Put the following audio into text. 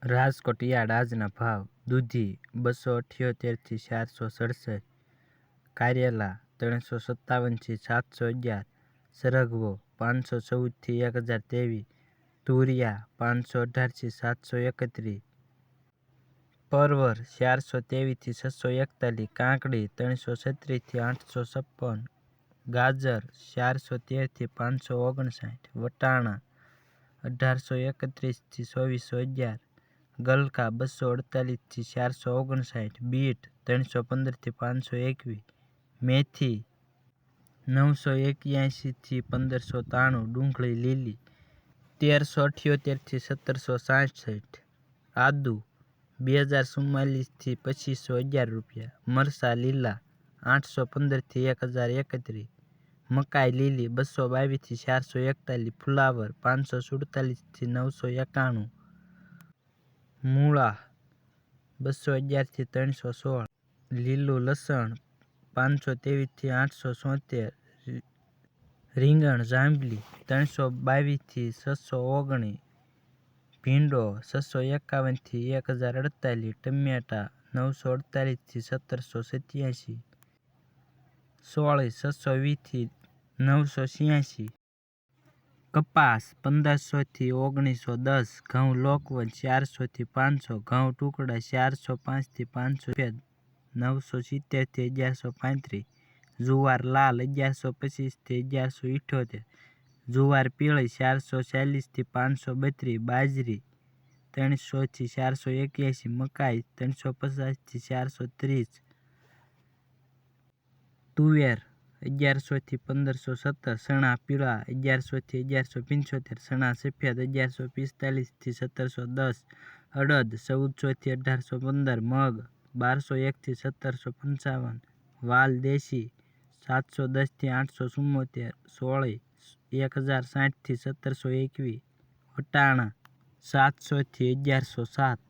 Rajkot yard આજના ભાવ: દૂધી 278 થી 467, કારેલા 357 થી 711, સરગવો 514 થી 1023, તુરિયા 518 થી 731, પરવર 423 થી 641, કાકડી 336 થી 856, ગાજર 413 થી 559, વટાણા 1831 થી 2411, ગલકા 248 થી 459, બીટ 315 થી 521, મેથી 981 થી 1593, ડુંગળી લીલી 1378 થી 1766, આદુ 2044 થી 2511 રૂપિયા, મરસા લીલા 815 થી 1031, મકાઈ લીલી 222 થી 441, ફુલાવર 547 થી 991, મૂળા 211 થી 316, લીલું લસણ 523 થી 876, રીંગણ જાંબલી 322 થી 619, ભીંડો 651 થી 1048, ટમેટા 948 થી 1787, સોળી 620 થી 986, કપાસ 1500 થી 1910, ઘઉં લોકવન 400 થી 500, ઘઉં ટુકડા 405 થી 500, 970 થી 1135, જુવાર લાલ 1125 થી 1178, જુવાર પીળી 440 થી 532, બાજરી 300 થી 481, મકાઈ 350 થી 430, તુવેર 1100 થી 1517, ચણા પીળા 1100 થી 1175, ચણા સફેદ 1145 થી 1710, અડદ 1400 થી 1815, મગ 1201 થી 1755, વાલ દેશી 710 થી 874, સોળી 1060 થી 1721, વટાણા 700 થી 1107.